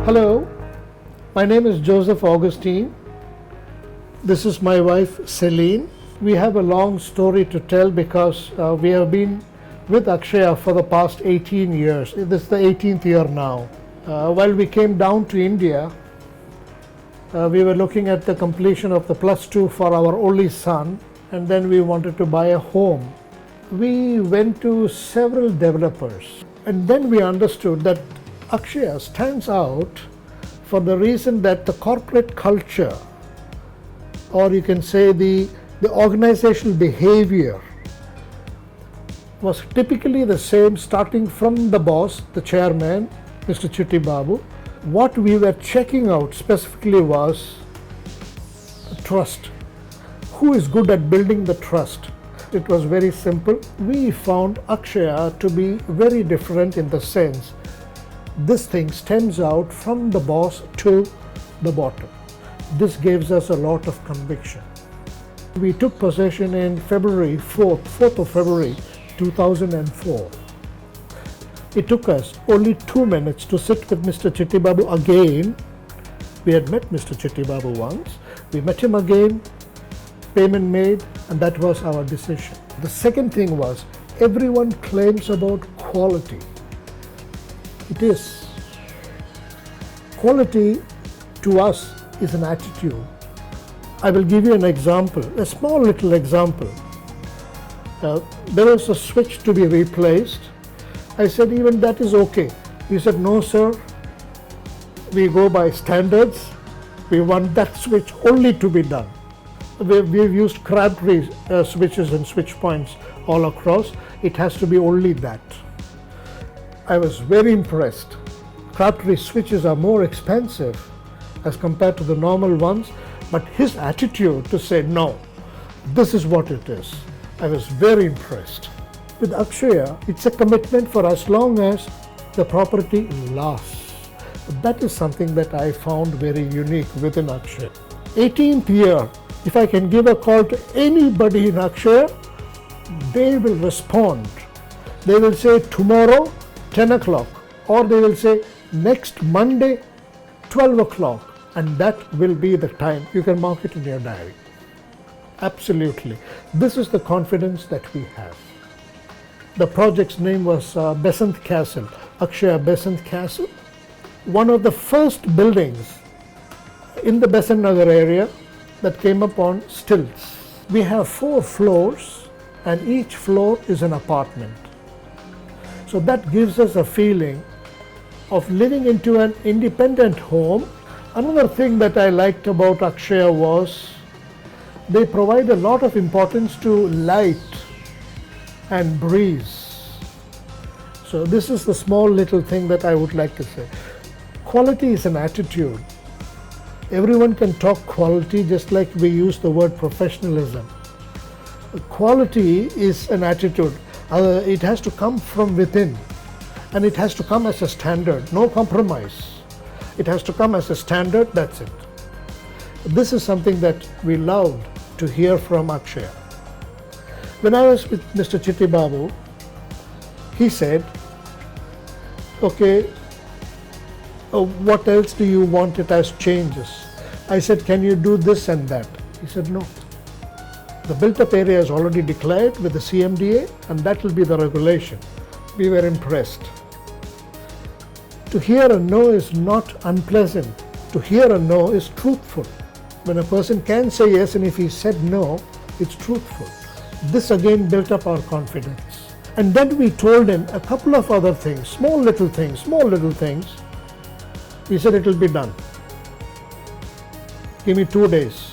Hello, my name is Joseph Augustine. This is my wife Celine. We have a long story to tell because we have been with Akshaya for the past 18 years. This is the 18th year now. While we came down to India, we were looking at the completion of the +2 for our only son, and then we wanted to buy a home. We went to several developers, and then we understood that Akshaya stands out for the reason that the corporate culture, or you can say the organizational behavior, was typically the same starting from the boss, the chairman, Mr. Chitti Babu. What we were checking out specifically was trust. Who is good at building the trust? It was very simple. We found Akshaya to be very different in the sense this thing stems out from the boss to the bottom. This gives us a lot of conviction. We took possession in February 4th of February 2004. It took us only 2 minutes to sit with Mr. Chitti Babu again. We had met Mr. Chitti Babu once. We met him again, payment made, and that was our decision. The second thing was, everyone claims about quality. It is. Quality to us is an attitude. I will give you an example, a small little example. There was a switch to be replaced. I said, even that is okay. He said, no sir, we go by standards. We want that switch only to be done. We've used Crabtree switches and switch points all across. It has to be only that. I was very impressed. Crabtree switches are more expensive as compared to the normal ones, but his attitude to say, no, this is what it is. I was very impressed. With Akshaya, it's a commitment for as long as the property lasts. That is something that I found very unique within Akshaya. 18th year, if I can give a call to anybody in Akshaya, they will respond. They will say tomorrow, 10 o'clock, or they will say next Monday, 12 o'clock, and that will be the time. You can mark it in your diary. Absolutely. This is the confidence that we have. The project's name was Besant Castle, Akshaya Besant Castle. One of the first buildings in the Besant Nagar area that came up on stilts. We have 4 floors, and each floor is an apartment. So that gives us a feeling of living into an independent home. Another thing that I liked about Akshaya was they provide a lot of importance to light and breeze. So this is the small little thing that I would like to say. Quality is an attitude. Everyone can talk quality just like we use the word professionalism. Quality is an attitude. It has to come from within, and it has to come as a standard, no compromise. It has to come as a standard, that's it. This is something that we loved to hear from Akshaya. When I was with Mr. Chitti Babu, he said, okay, what else do you want it as changes? I said, can you do this and that? He said, no. The built-up area is already declared with the CMDA, and that will be the regulation. We were impressed. To hear a no is not unpleasant. To hear a no is truthful. When a person can say yes, and if he said no, it's truthful. This again built up our confidence. And then we told him a couple of other things, small little things. He said, it will be done. Give me 2 days.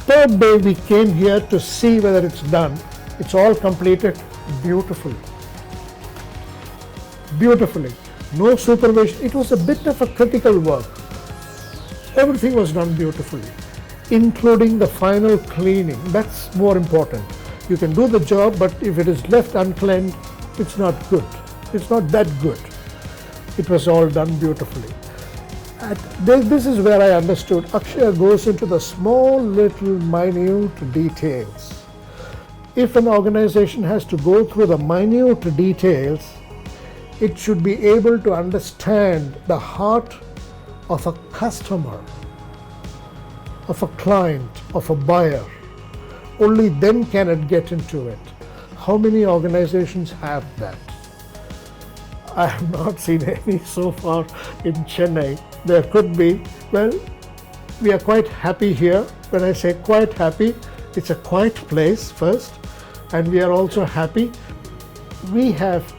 Third day we came here to see whether it's done. It's all completed beautifully. Beautifully. No supervision. It was a bit of a critical work. Everything was done beautifully, including the final cleaning. That's more important. You can do the job, but if it is left uncleaned, it's not good. It's not that good. It was all done beautifully. This is where I understood Akshaya goes into the small little minute details. If an organization has to go through the minute details, it should be able to understand the heart of a customer, of a client, of a buyer. Only then can it get into it. How many organizations have that? I have not seen any so far in Chennai. There could be. Well, we are quite happy here. When I say quite happy, it's a quiet place first, and we are also happy. We have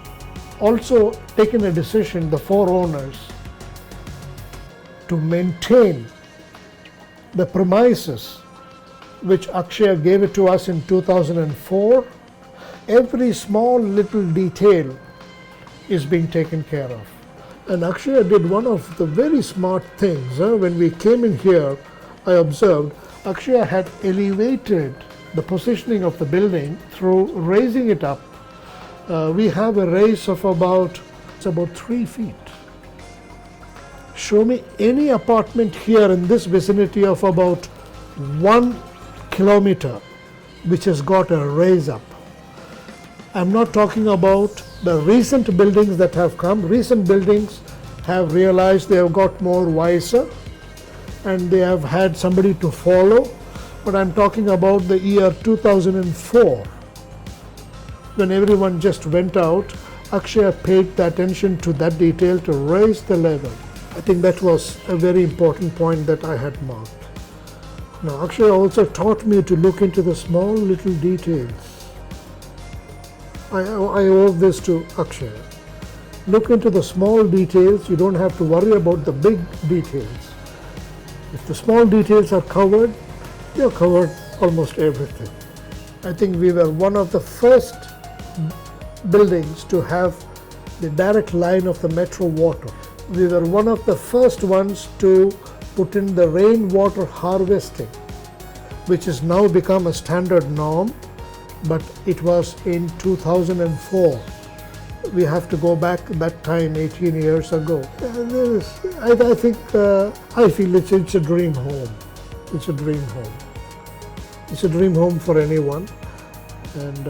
also taken a decision, the four owners, to maintain the premises which Akshaya gave it to us in 2004. Every small little detail is being taken care of. And Akshaya did one of the very smart things. When we came in here, I observed Akshaya had elevated the positioning of the building through raising it up. We have a raise of about 3 feet. Show me any apartment here in this vicinity of about 1 kilometer which has got a raise up. I'm not talking about the recent buildings that have come. Recent buildings have realized they have got more wiser and they have had somebody to follow. But I'm talking about the year 2004, when everyone just went out. Akshaya paid the attention to that detail to raise the level. I think that was a very important point that I had marked. Now, Akshaya also taught me to look into the small little details. I owe this to Akshaya. Look into the small details. You don't have to worry about the big details. If the small details are covered, you're covered almost everything. I think we were one of the first buildings to have the direct line of the metro water. We were one of the first ones to put in the rainwater harvesting, which has now become a standard norm, but it was in 2004. We have to go back that time 18 years ago. I feel it's a dream home. It's a dream home. It's a dream home for anyone. And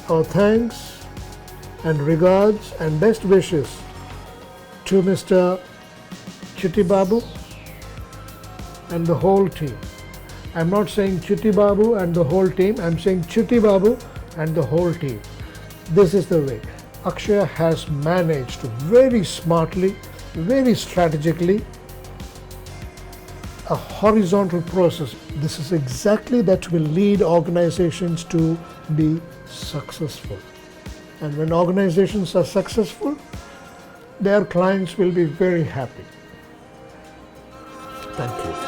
our thanks and regards and best wishes to Mr. Chitti Babu and the whole team. I'm not saying Chitti Babu and the whole team, I'm saying Chitti Babu and the whole team. This is the way. Akshaya has managed very smartly, very strategically, a horizontal process. This is exactly that will lead organizations to be successful. And when organizations are successful, their clients will be very happy. Thank you.